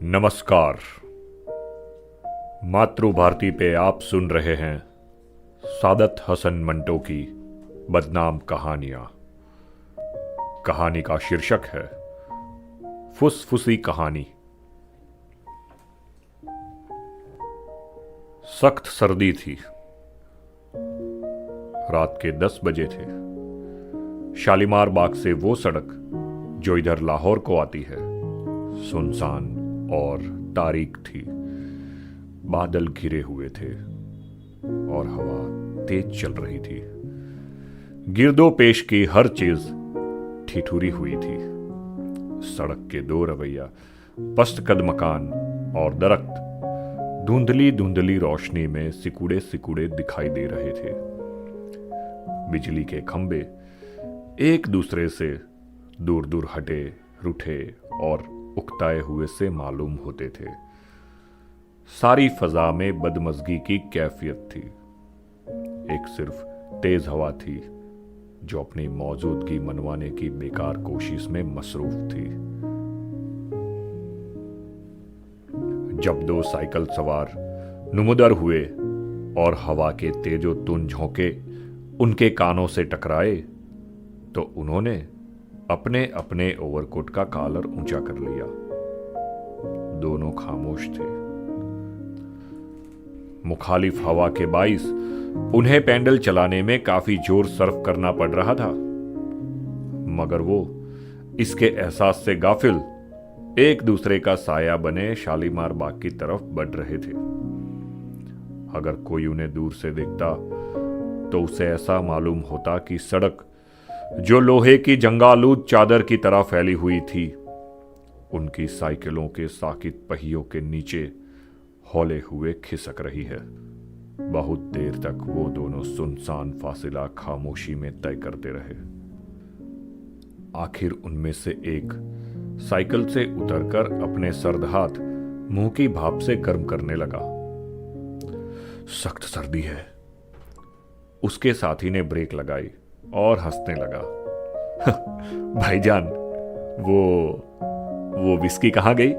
नमस्कार। मातृभारती पे आप सुन रहे हैं सादत हसन मंटो की बदनाम कहानियां। कहानी का शीर्षक है फुसफुसी कहानी। सख्त सर्दी थी। रात के 10 बजे थे। शालीमार बाग से वो सड़क जो इधर लाहौर को आती है सुनसान और तारीक थी। बादल घिरे हुए थे और हवा तेज चल रही थी। गिरदो पेश की हर चीज ठिठुरी हुई थी। सड़क के दो रवैया, पस्त कद मकान और दरख्त धुंधली धुंधली रोशनी में सिकुड़े सिकुड़े दिखाई दे रहे थे। बिजली के खंभे एक दूसरे से दूर दूर हटे, रूठे और उकताए हुए से मालूम होते थे। सारी फजा में बदमजगी की कैफियत थी। एक सिर्फ तेज हवा थी जो अपनी मौजूदगी मनवाने की बेकार कोशिश में मसरूफ थी। जब दो साइकिल सवार नुमुदर हुए और हवा के तेजो तुन झोंके उनके कानों से टकराए तो उन्होंने अपने अपने ओवरकोट का कॉलर ऊंचा कर लिया। दोनों खामोश थे। मुखालिफ हवा के बाइस उन्हें पैडल चलाने में काफी जोर सर्फ करना पड़ रहा था, मगर वो इसके एहसास से गाफिल एक दूसरे का साया बने शालीमार बाग की तरफ बढ़ रहे थे। अगर कोई उन्हें दूर से देखता तो उसे ऐसा मालूम होता कि सड़क जो लोहे की जंगालूद चादर की तरह फैली हुई थी उनकी साइकिलों के साकित पहियों के नीचे हौले हुए खिसक रही है। बहुत देर तक वो दोनों सुनसान फासिला खामोशी में तय करते रहे। आखिर उनमें से एक साइकिल से उतरकर अपने सर्द हाथ मुंह की भाप से गर्म करने लगा। सख्त सर्दी है। उसके साथी ने ब्रेक लगाई और हंसने लगा। भाईजान, वो विस्की कहां गई?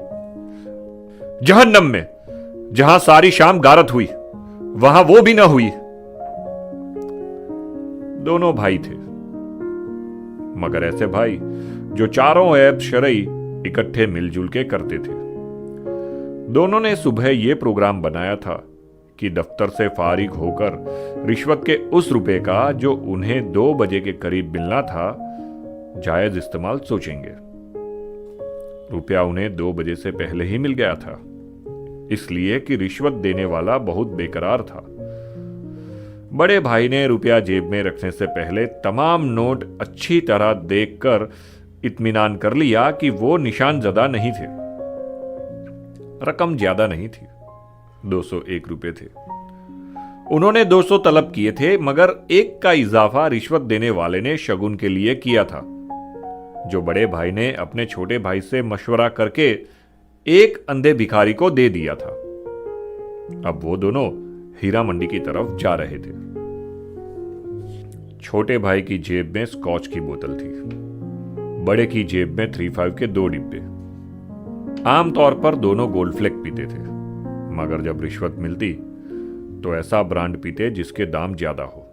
जहन्नम में, जहां सारी शाम गारत हुई वहां वो भी ना हुई। दोनों भाई थे, मगर ऐसे भाई जो चारों ऐब शरई इकट्ठे मिलजुल के करते थे। दोनों ने सुबह यह प्रोग्राम बनाया था कि दफ्तर से फारिग होकर रिश्वत के उस रुपए का जो उन्हें 2 बजे के करीब मिलना था जायज इस्तेमाल सोचेंगे। रुपया उन्हें 2 बजे से पहले ही मिल गया था, इसलिए कि रिश्वत देने वाला बहुत बेकरार था। बड़े भाई ने रुपया जेब में रखने से पहले तमाम नोट अच्छी तरह देखकर इत्मीनान कर लिया कि वो निशान ज़दा नहीं थे। रकम ज्यादा नहीं थी, 201 रुपए थे। उन्होंने 200 तलब किए थे, मगर एक का इजाफा रिश्वत देने वाले ने शगुन के लिए किया था, जो बड़े भाई ने अपने छोटे भाई से मशवरा करके एक अंधे भिखारी को दे दिया था। अब वो दोनों हीरा मंडी की तरफ जा रहे थे। छोटे भाई की जेब में स्कॉच की बोतल थी, बड़े की जेब में 35 के 2 डिब्बे। आमतौर पर दोनों गोल्ड फ्लेक पीते थे, मगर जब रिश्वत मिलती तो ऐसा ब्रांड पीते जिसके दाम ज्यादा हो।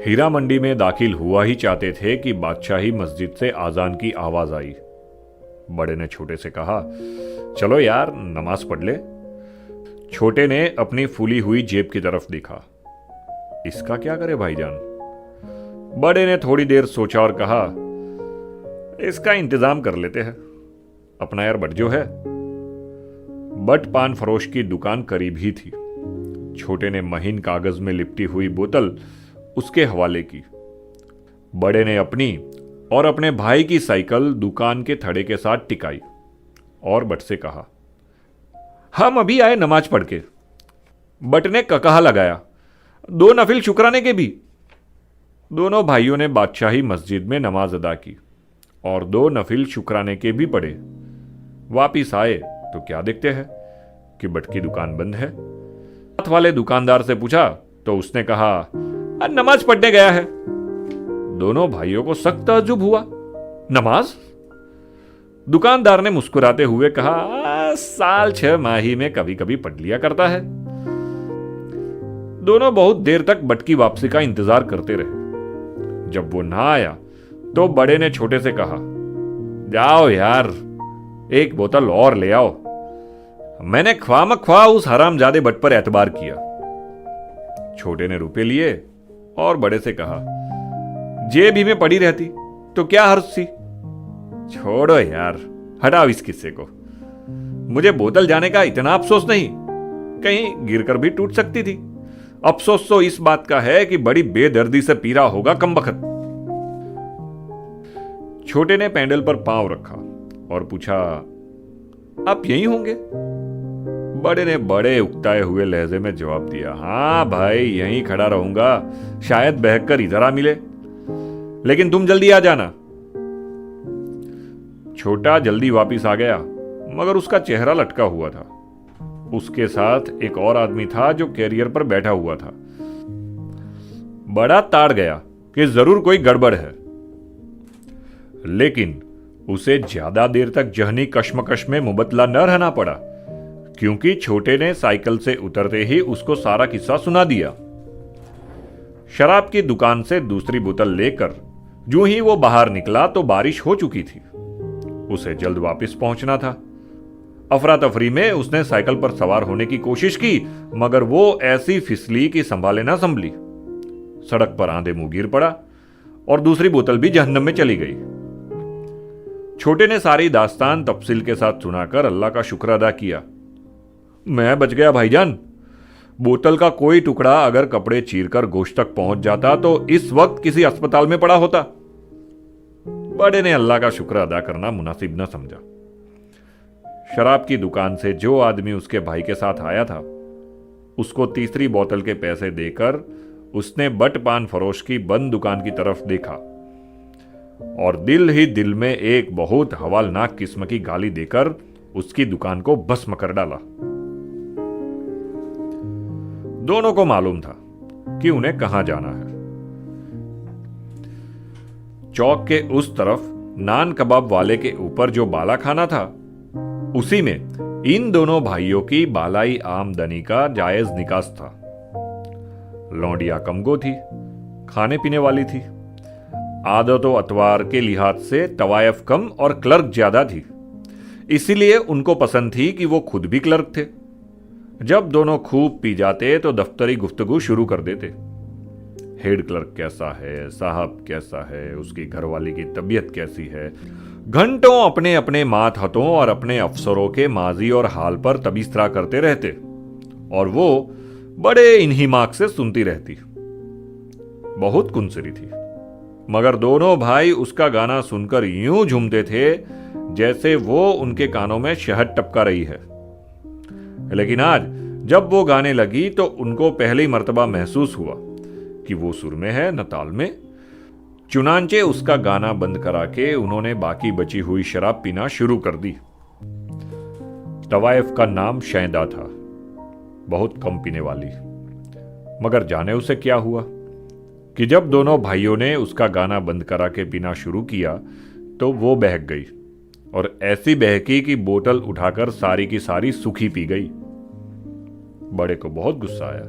हीरा मंडी में दाखिल हुआ ही चाहते थे कि बादशाही मस्जिद से आजान की आवाज आई। बड़े ने छोटे से कहा, चलो यार नमाज पढ़ ले। छोटे ने अपनी फूली हुई जेब की तरफ देखा। इसका क्या करे भाईजान? बड़े ने थोड़ी देर सोचा और कहा, इसका इंतजाम कर लेते हैं। अपना यार बट जो है। बट पान फरोश की दुकान करीब ही थी। छोटे ने महीन कागज में लिपटी हुई बोतल उसके हवाले की। बड़े ने अपनी और अपने भाई की साइकिल दुकान के थड़े के साथ टिकाई और बट से कहा, हम अभी आए नमाज पढ़ के। बट ने ककहा लगाया, 2 नफिल शुक्राने के भी। दोनों भाइयों ने बादशाही मस्जिद में नमाज अदा की और 2 नफिल शुक्राने के भी पढ़े। वापिस आए तो क्या देखते हैं कि बट की दुकान बंद है। साथ वाले दुकानदार से पूछा तो उसने कहा, नमाज पढ़ने गया है। दोनों भाइयों को सख्त ताज्जुब हुआ। नमाज? दुकानदार ने मुस्कुराते हुए कहा, साल 6 माही में कभी कभी पढ़ लिया करता है। दोनों बहुत देर तक बटकी वापसी का इंतजार करते रहे। जब वो ना आया तो बड़े ने छोटे से कहा, जाओ यार, एक बोतल और ले आओ। मैंने ख्वामख्वा उस हरामजादे बट पर एतबार किया। छोटे ने रुपए लिए और बड़े से कहा, जेब ही में पड़ी रहती तो क्या हर्ज सी। छोड़ो यार, हटाओ इस किस्से को। मुझे बोतल जाने का इतना अफसोस नहीं, कहीं गिरकर भी टूट सकती थी। अफसोस तो इस बात का है कि बड़ी बेदर्दी से पी रहा होगा कमबख्त। छोटे ने पैंडल पर पांव रखा और पूछा, आप यहीं होंगे? बड़े ने बड़े उकताए हुए लहजे में जवाब दिया, हाँ भाई, यहीं खड़ा रहूंगा, शायद बहकर इधर आ मिले, लेकिन तुम जल्दी आ जाना। छोटा जल्दी वापिस आ गया, मगर उसका चेहरा लटका हुआ था। उसके साथ एक और आदमी था जो कैरियर पर बैठा हुआ था। बड़ा ताड़ गया कि जरूर कोई गड़बड़ है, लेकिन उसे ज्यादा देर तक जहनी कश्मकश में मुबतला न रहना पड़ा, क्योंकि छोटे ने साइकिल से उतरते ही उसको सारा किस्सा सुना दिया। शराब की दुकान से दूसरी बोतल लेकर जो ही वो बाहर निकला तो बारिश हो चुकी थी। उसे जल्द वापस पहुंचना था। अफरा तफरी में उसने साइकिल पर सवार होने की कोशिश की, मगर वो ऐसी फिसली कि संभाले ना संभली। सड़क पर आंधे मुंह गिर पड़ा और दूसरी बोतल भी जहन्नम में चली गई। छोटे ने सारी दास्तान तफसील के साथ सुनाकर अल्लाह का शुक्र अदा किया। मैं बच गया भाईजान। बोतल का कोई टुकड़ा अगर कपड़े चीरकर गोश्त तक पहुंच जाता तो इस वक्त किसी अस्पताल में पड़ा होता। बड़े ने अल्लाह का शुक्र अदा करना मुनासिब न समझा। शराब की दुकान से जो आदमी उसके भाई के साथ आया था, उसको तीसरी बोतल के पैसे देकर उसने बट पान फरोश की बंद दुकान की तरफ देखा और दिल ही दिल में एक बहुत हवालनाक किस्म की गाली देकर उसकी दुकान को भस्म कर डाला। दोनों को मालूम था कि उन्हें कहां जाना है। चौक के उस तरफ नान कबाब वाले के ऊपर जो बाला खाना था, उसी में इन दोनों भाइयों की बालाई आमदनी का जायज निकास था। लौंडिया कमगो थी, खाने पीने वाली थी, आदतो अतवार के लिहाज से तवायफ कम और क्लर्क ज्यादा थी। इसीलिए उनको पसंद थी कि वो खुद भी क्लर्क थे। जब दोनों खूब पी जाते तो दफ्तरी गुफ्तगू शुरू कर देते। हेड क्लर्क कैसा है, साहब कैसा है, उसकी घरवाली की तबीयत कैसी है। घंटों अपने अपने मातहतों और अपने अफसरों के माजी और हाल पर तबीस्तरा करते रहते और वो बड़े इन्हिमाक से सुनती रहती। बहुत कुंसरी थी, मगर दोनों भाई उसका गाना सुनकर यूं झूमते थे जैसे वो उनके कानों में शहद टपका रही है। लेकिन आज जब वो गाने लगी तो उनको पहली मर्तबा महसूस हुआ कि वो सुर में है न ताल में। चुनांचे उसका गाना बंद करा के उन्होंने बाकी बची हुई शराब पीना शुरू कर दी। तवायफ का नाम शैदा था, बहुत कम पीने वाली। मगर जाने उसे क्या हुआ कि जब दोनों भाइयों ने उसका गाना बंद करा के पीना शुरू किया तो वो बहक गई और ऐसी बहकी कि बोतल उठाकर सारी की सारी सूखी पी गई। बड़े को बहुत गुस्सा आया,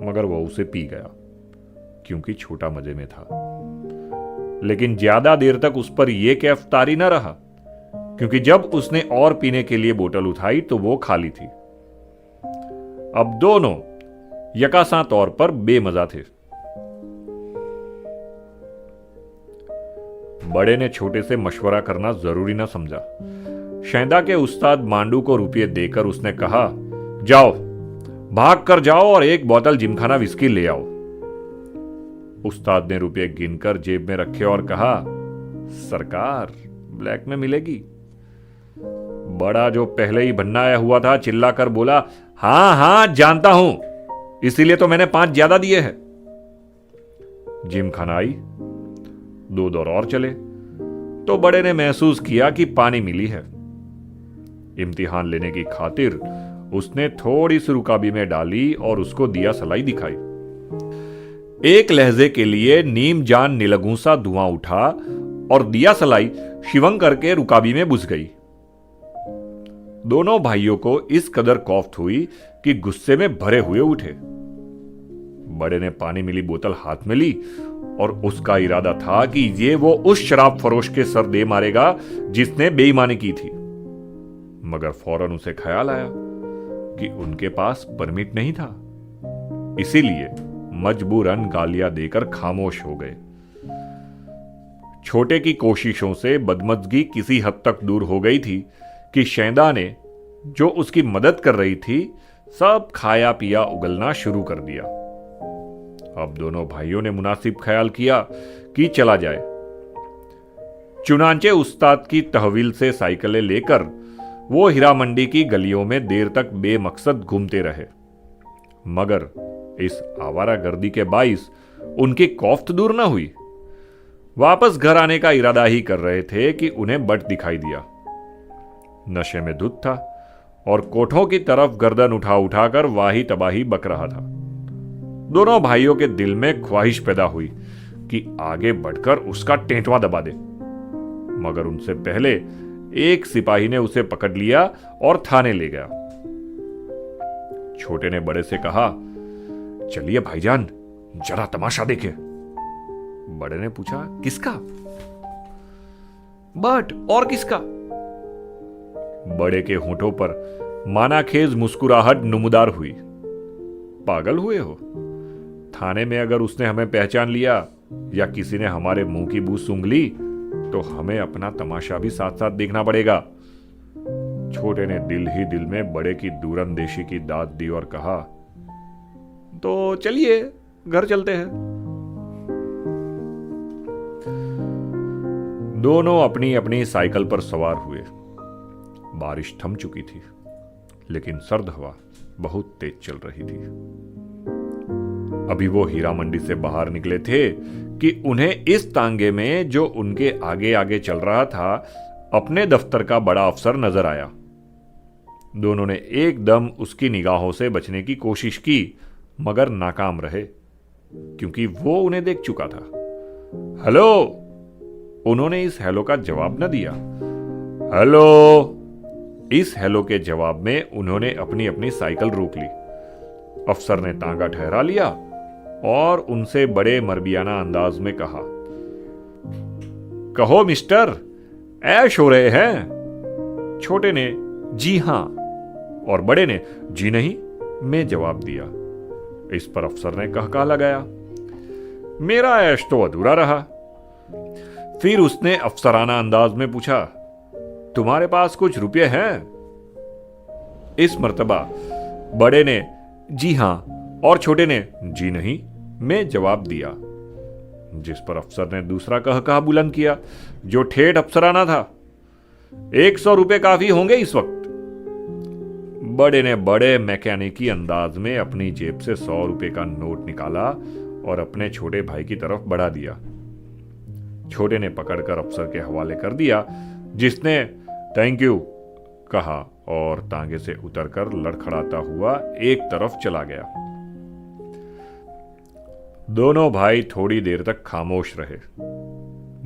मगर वो उसे पी गया क्योंकि छोटा मजे में था। लेकिन ज्यादा देर तक उस पर यह कैफ तारी न रहा, क्योंकि जब उसने और पीने के लिए बोतल उठाई तो वो खाली थी। अब दोनों यकासां तौर पर बेमजा थे। बड़े ने छोटे से मशवरा करना जरूरी न समझा। शैदा के उस्ताद मांडू को रुपये देकर उसने कहा, जाओ, भाग कर जाओ और एक बोतल जिमखाना विस्की ले आओ। उस्ताद ने रुपये गिनकर जेब में रखे और कहा, सरकार, ब्लैक में मिलेगी। बड़ा जो पहले ही भन्नाया हुआ था चिल्लाकर बोला, हां हां जानता हूं, इसीलिए तो मैंने 5 ज्यादा दिए हैं। जिमखाना आई, 2 दौर और चले तो बड़े ने महसूस किया कि पानी मिली है। इम्तिहान लेने की खातिर उसने थोड़ी सी रुकाबी में डाली और उसको दिया सलाई दिखाई। एक लहजे के लिए नीम जान निलगूसा धुआं उठा और दिया सलाई शिवंकर के रुकाबी में घुस गई। दोनों भाइयों को इस कदर कौफ्त हुई कि गुस्से में भरे हुए उठे। बड़े ने पानी मिली बोतल हाथ में ली और उसका इरादा था कि ये वो उस शराब फरोश के सर दे मारेगा जिसने बेईमानी की थी, मगर फौरन उसे ख्याल आया कि उनके पास परमिट नहीं था, इसीलिए मजबूरन गालियां देकर खामोश हो गए। छोटे की कोशिशों से बदमजगी किसी हद तक दूर हो गई थी कि शैदा ने, जो उसकी मदद कर रही थी, सब खाया पिया उगलना शुरू कर दिया। अब दोनों भाइयों ने मुनासिब ख्याल किया कि चला जाए। चुनांचे उस्ताद की तहवील से साइकिलें लेकर वो हीरा मंडी की गलियों में देर तक बेमकसद घूमते रहे, मगर इस आवारागर्दी के बाइस उनकी कौफ्त दूर न हुई। वापस घर आने का इरादा ही कर रहे थे कि उन्हें बट दिखाई दिया। नशे में धुत था और कोठों की तरफ गर्दन उठा उठाकर वाही तबाही बक रहा था। दोनों भाइयों के दिल में ख्वाहिश पैदा हुई कि आगे बढ़कर उसका टेंटवा दबा दे, मगर उनसे पहले एक सिपाही ने उसे पकड़ लिया और थाने ले गया। छोटे ने बड़े से कहा, चलिए भाईजान, जरा तमाशा देखे। बड़े ने पूछा, किसका? बट और किसका? बड़े के होठों पर मानाखेज मुस्कुराहट नुमदार हुई। पागल हुए हो? थाने में अगर उसने हमें पहचान लिया या किसी ने हमारे मुंह की बू सूंघ ली तो हमें अपना तमाशा भी साथ साथ देखना पड़ेगा। छोटे ने दिल ही दिल में बड़े की दूरंदेशी की दाद दी और कहा, तो चलिए घर चलते हैं। दोनों अपनी अपनी साइकिल पर सवार हुए। बारिश थम चुकी थी, लेकिन सर्द हवा बहुत तेज चल रही थी। अभी वो हीरा मंडी से बाहर निकले थे कि उन्हें इस तांगे में, जो उनके आगे आगे चल रहा था, अपने दफ्तर का बड़ा अफसर नजर आया। दोनों ने एकदम उसकी निगाहों से बचने की कोशिश की, मगर नाकाम रहे, क्योंकि वो उन्हें देख चुका था। हेलो! उन्होंने इस हेलो का जवाब न दिया। हेलो! इस हेलो के जवाब में उन्होंने अपनी अपनी साइकिल रोक ली। अफसर ने तांगा ठहरा लिया और उनसे बड़े मरबियाना अंदाज में कहा, कहो मिस्टर, ऐश हो रहे हैं? छोटे ने जी हां और बड़े ने जी नहीं में जवाब दिया। इस पर अफसर ने कहका लगाया, मेरा ऐश तो अधूरा रहा। फिर उसने अफसराना अंदाज में पूछा, तुम्हारे पास कुछ रुपये हैं? इस मर्तबा बड़े ने जी हां और छोटे ने जी नहीं में जवाब दिया, जिस पर अफसर ने दूसरा कहका बुलंद किया, जो ठेठ अफसराना था, 100 रुपए काफी होंगे इस वक्त। बड़े ने बड़े मैकेनिकी अंदाज में अपनी जेब से 100 रुपए का नोट निकाला और अपने छोटे भाई की तरफ बढ़ा दिया। छोटे ने पकड़कर अफसर के हवाले कर दिया, जिसने थैंक यू कहा और तांगे से उतरकर लड़खड़ाता हुआ एक तरफ चला गया। दोनों भाई थोड़ी देर तक खामोश रहे।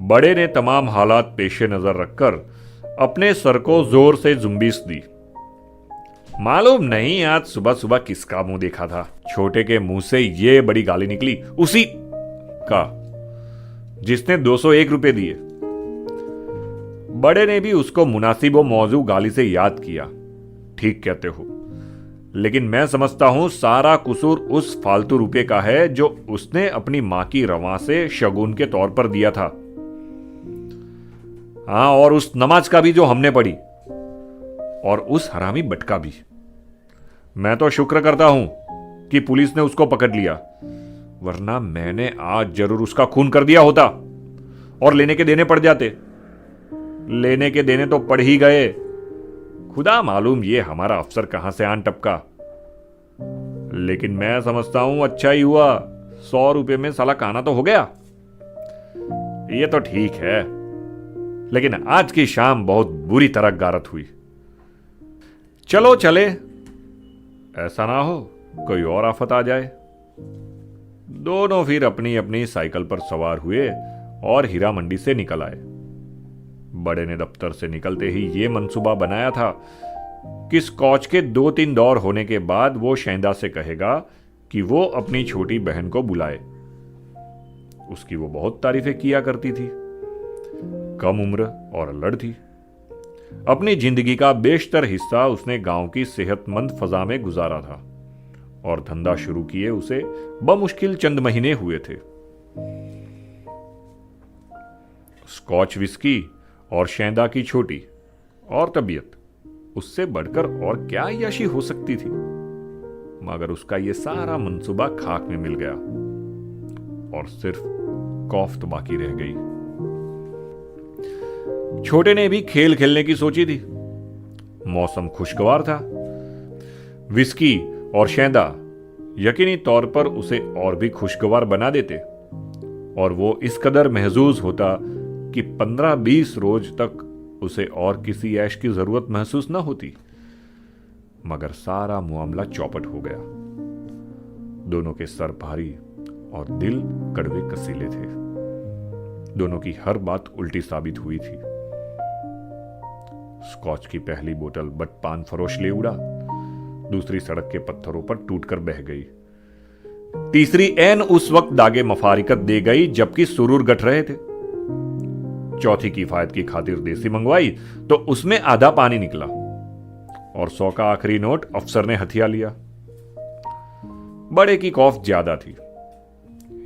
बड़े ने तमाम हालात पेशे नजर रखकर अपने सर को जोर से जुम्बिश दी। मालूम नहीं आज सुबह सुबह किसका मुंह देखा था। छोटे के मुंह से यह बड़ी गाली निकली, उसी का जिसने 201 रुपए दिए। बड़े ने भी उसको मुनासिब व मौजू गाली से याद किया। ठीक कहते हो, लेकिन मैं समझता हूं सारा कसूर उस फालतू रुपए का है जो उसने अपनी मां की रवां से शगुन के तौर पर दिया था। हां, और उस नमाज का भी जो हमने पढ़ी, और उस हरामी बटका भी। मैं तो शुक्र करता हूं कि पुलिस ने उसको पकड़ लिया, वरना मैंने आज जरूर उसका खून कर दिया होता और लेने के देने पड़ जाते। लेने के देने तो पड़ ही गए। खुदा मालूम ये हमारा अफसर कहां से आन टपका। लेकिन मैं समझता हूं अच्छा ही हुआ, 100 रुपए में साला काना तो हो गया। ये तो ठीक है, लेकिन आज की शाम बहुत बुरी तरह गारत हुई। चलो चले, ऐसा ना हो कोई और आफत आ जाए। दोनों फिर अपनी अपनी साइकिल पर सवार हुए और हीरा मंडी से निकल आए। बड़े ने दफ्तर से निकलते ही ये मंसूबा बनाया था कि स्कॉच के 2-3 दौर होने के बाद वो शैंदा से कहेगा कि वो अपनी छोटी बहन को बुलाए। उसकी वो बहुत तारीफें किया करती थी। कम उम्र और अल्लड़ थी। अपनी जिंदगी का बेशतर हिस्सा उसने गांव की सेहतमंद फजा में गुजारा था और धंधा शुरू किए उसे बमुश्किल चंद महीने हुए थे। स्कॉच विस्की और शैंदा की छोटी और तबीयत, उससे बढ़कर और क्या अय्याशी हो सकती थी। मगर उसका यह सारा मंसूबा खाक में मिल गया और सिर्फ कौफ्त बाकी रह गई। छोटे ने भी खेल खेलने की सोची थी। मौसम खुशगवार था। विस्की और शैंदा यकीनी तौर पर उसे और भी खुशगवार बना देते और वो इस कदर महजूज होता कि 15-20 रोज तक उसे और किसी ऐश की जरूरत महसूस न होती। मगर सारा मामला चौपट हो गया। दोनों के सर भारी और दिल कड़वे कसीले थे। दोनों की हर बात उल्टी साबित हुई थी। स्कॉच की पहली बोतल बट पान फरोश ले उड़ा, दूसरी सड़क के पत्थरों पर टूटकर बह गई, तीसरी ऐन उस वक्त दागे मफारिकत दे गई जबकि सुरूर गठ रहे थे। चौथी किफायत की खातिर देसी मंगवाई तो उसमें आधा पानी निकला और 100 का आखिरी नोट अफसर ने हथिया लिया। बड़े की कौफ ज्यादा थी।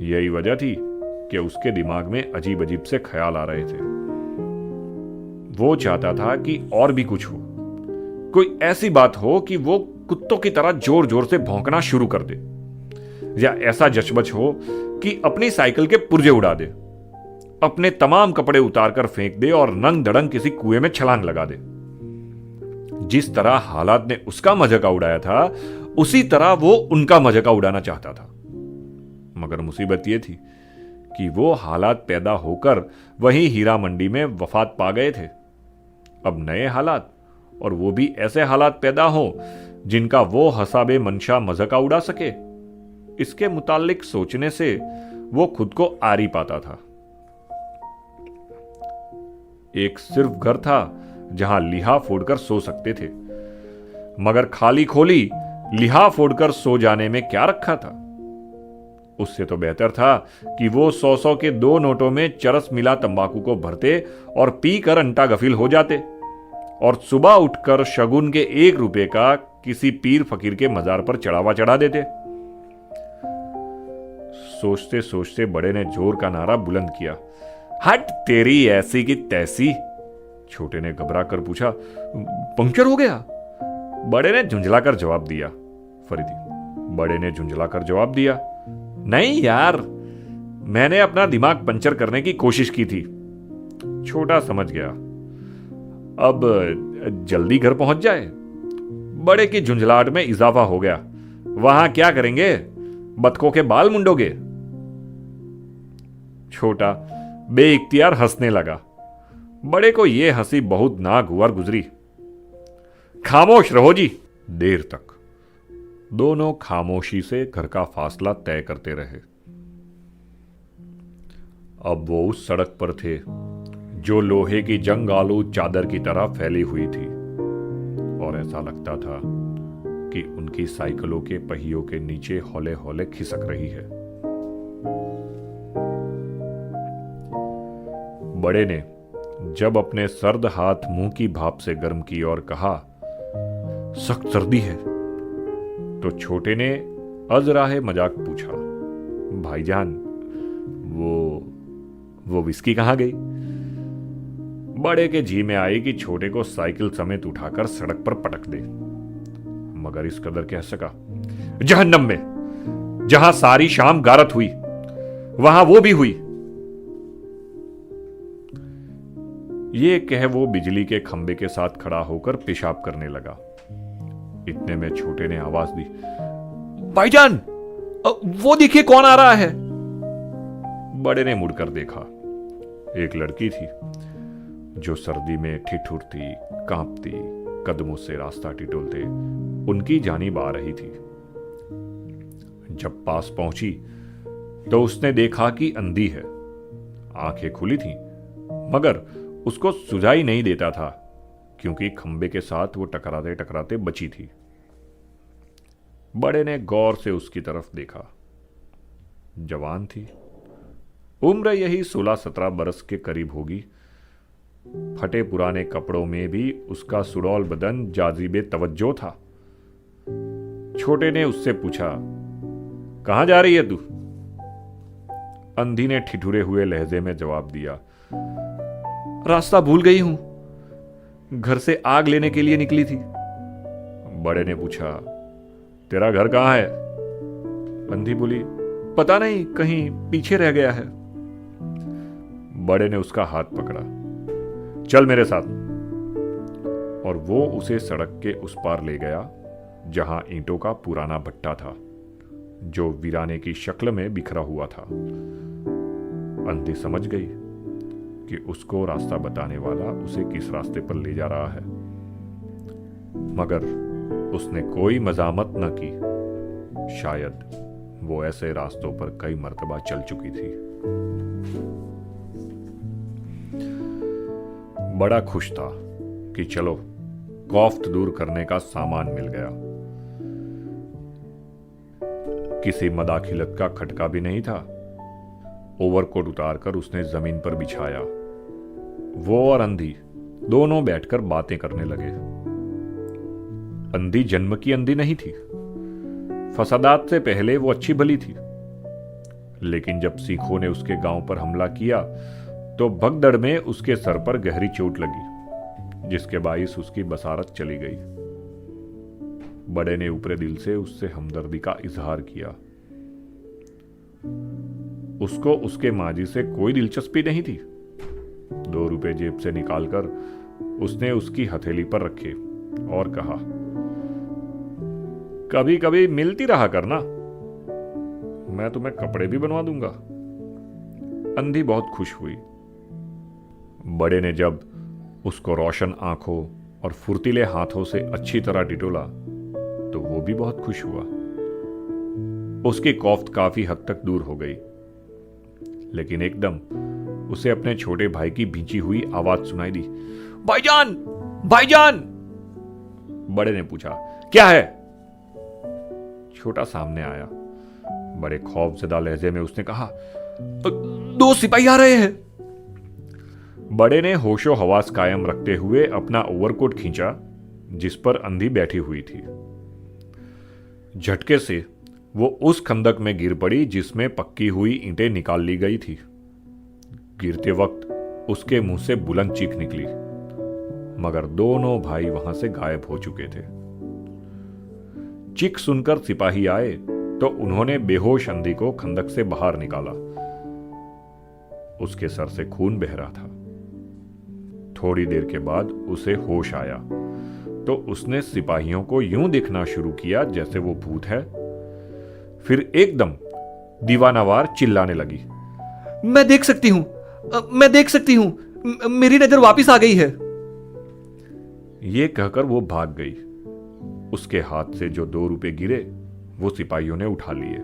यही वजह थी कि उसके दिमाग में अजीब अजीब से ख्याल आ रहे थे। वो चाहता था कि और भी कुछ हो, कोई ऐसी बात हो कि वो कुत्तों की तरह जोर जोर से भौंकना शुरू कर दे, या ऐसा जचबच हो कि अपनी साइकिल के पुर्जे उड़ा दे, अपने तमाम कपड़े उतारकर फेंक दे और नंग धड़ंग किसी कुएं में छलांग लगा दे। जिस तरह हालात ने उसका मजाका उड़ाया था, उसी तरह वो उनका मजाका उड़ाना चाहता था। मगर मुसीबत यह थी कि वो हालात पैदा होकर वहीं हीरा मंडी में वफात पा गए थे। अब नए हालात, और वो भी ऐसे हालात पैदा हो जिनका वो हसाबे मंशा मजाका उड़ा सके, इसके मुताल्लिक सोचने से वो खुद को आरी पाता था। एक सिर्फ घर था जहां लिहाफ ओढ़कर सो सकते थे, मगर खाली खोली लिहाफ ओढ़कर सो जाने में क्या रखा था। उससे तो बेहतर था कि वो 100 के 2 नोटों में चरस मिला तंबाकू को भरते और पीकर अंटा गफिल हो जाते और सुबह उठकर शगुन के 1 रुपए का किसी पीर फकीर के मजार पर चढ़ावा चढ़ा देते। सोचते सोचते बड़े ने जोर का नारा बुलंद किया, हट तेरी ऐसी की तैसी। छोटे ने घबरा कर पूछा, पंक्चर हो गया? बड़े ने झुंझलाकर जवाब दिया। फरीदी, बड़े ने झुंझलाकर जवाब दिया, नहीं यार, मैंने अपना दिमाग पंचर करने की कोशिश की थी। छोटा समझ गया। अब जल्दी घर पहुंच जाए। बड़े की झुंझलाहट में इजाफा हो गया, वहां क्या करेंगे, बतखों के बाल मुंडोगे? छोटा बेइख्तियार हंसने लगा। बड़े को यह हंसी बहुत नागवार गुजरी। खामोश रहो जी। देर तक दोनों खामोशी से घर का फासला तय करते रहे। अब वो उस सड़क पर थे जो लोहे की जंग आलू चादर की तरह फैली हुई थी और ऐसा लगता था कि उनकी साइकिलों के पहियों के नीचे हौले हौले खिसक रही है। बड़े ने जब अपने सर्द हाथ मुंह की भाप से गर्म की और कहा, सख्त सर्दी है, तो छोटे ने अजराहे मजाक पूछा, भाईजान वो विस्की कहां गई? बड़े के जी में आई कि छोटे को साइकिल समेत उठाकर सड़क पर पटक दे, मगर इस कदर कह सका, जहन्नम में जहां सारी शाम गारत हुई वहां वो भी हुई। ये कह वो बिजली के खंबे के साथ खड़ा होकर पेशाब करने लगा। इतने में छोटे ने आवाज दी, भाईजान वो देखिए कौन आ रहा है। बड़े ने मुड़कर देखा। एक लड़की थी जो सर्दी में ठिठुरती, कांपती कदमों से रास्ता टिटोलते उनकी जानिब आ रही थी। जब पास पहुंची तो उसने देखा कि अंधी है। आंखें खुली थीं, मगर उसको सुझाई नहीं देता था, क्योंकि खंबे के साथ वो टकराते टकराते बची थी। बड़े ने गौर से उसकी तरफ देखा। जवान थी, उम्र यही 16-17 बरस के करीब होगी। फटे पुराने कपड़ों में भी उसका सुडौल बदन जाजिबे तवज्जो था। छोटे ने उससे पूछा, कहां जा रही है तू? अंधी ने ठिठुरे हुए लहजे में जवाब दिया, रास्ता भूल गई हूं, घर से आग लेने के लिए निकली थी। बड़े ने पूछा, तेरा घर कहां है? अंधी बोली, पता नहीं, कहीं पीछे रह गया है। बड़े ने उसका हाथ पकड़ा, चल मेरे साथ। और वो उसे सड़क के उस पार ले गया, जहां ईंटों का पुराना भट्टा था, जो वीराने की शक्ल में बिखरा हुआ था। अंधी समझ गई कि उसको रास्ता बताने वाला उसे किस रास्ते पर ले जा रहा है, मगर उसने कोई मजामत न की। शायद वो ऐसे रास्तों पर कई मर्तबा चल चुकी थी। बड़ा खुश था कि चलो, कौफ्त दूर करने का सामान मिल गया। किसी मदाखिलत का खटका भी नहीं था। ओवरकोट उतारकर उसने जमीन पर बिछाया। वो और अंधी दोनों बैठकर बातें करने लगे। अंधी जन्म की अंधी नहीं थी। फसादात से पहले वो अच्छी भली थी, लेकिन जब सिखों ने उसके गांव पर हमला किया तो भगदड़ में उसके सर पर गहरी चोट लगी, जिसके बाइस उसकी बसारत चली गई। बड़े ने ऊपरे दिल से उससे हमदर्दी का इजहार किया। उसको उसके माजी से कोई दिलचस्पी नहीं थी। 2 रुपए जेब से निकालकर उसने उसकी हथेली पर रखे और कहा, कभी कभी मिलती रहा करना, मैं तुम्हें कपड़े भी बनवा दूंगा। अंधी बहुत खुश हुई। बड़े ने जब उसको रोशन आंखों और फुर्तीले हाथों से अच्छी तरह डिटोला तो वो भी बहुत खुश हुआ। उसकी कौफ्त काफी हद तक दूर हो गई, लेकिन एकदम उसे अपने छोटे भाई की भींची हुई आवाज सुनाई दी, भाईजान, भाईजान। बड़े ने पूछा, क्या है? छोटा सामने आया। बड़े खौफजदा लहजे में उसने कहा, 2 सिपाही आ रहे हैं। बड़े ने होशो हवास कायम रखते हुए अपना ओवरकोट खींचा, जिस पर अंधी बैठी हुई थी। झटके से वो उस खंदक में गिर पड़ी जिसमें पक्की हुई ईंटें निकाल ली गई थी। गिरते वक्त उसके मुंह से बुलंद चीख निकली, मगर दोनों भाई वहां से गायब हो चुके थे। चीख सुनकर सिपाही आए तो उन्होंने बेहोश अंधी को खंदक से बाहर निकाला। उसके सर से खून बह रहा था। थोड़ी देर के बाद उसे होश आया तो उसने सिपाहियों को यूं देखना शुरू किया जैसे वो भूत है। फिर एकदम दीवानावार चिल्लाने लगी, मैं देख सकती हूं, मैं देख सकती हूं, मेरी नजर वापस आ गई है। ये कहकर वो भाग गई। उसके हाथ से जो 2 रुपए गिरे वो सिपाहियों ने उठा लिए।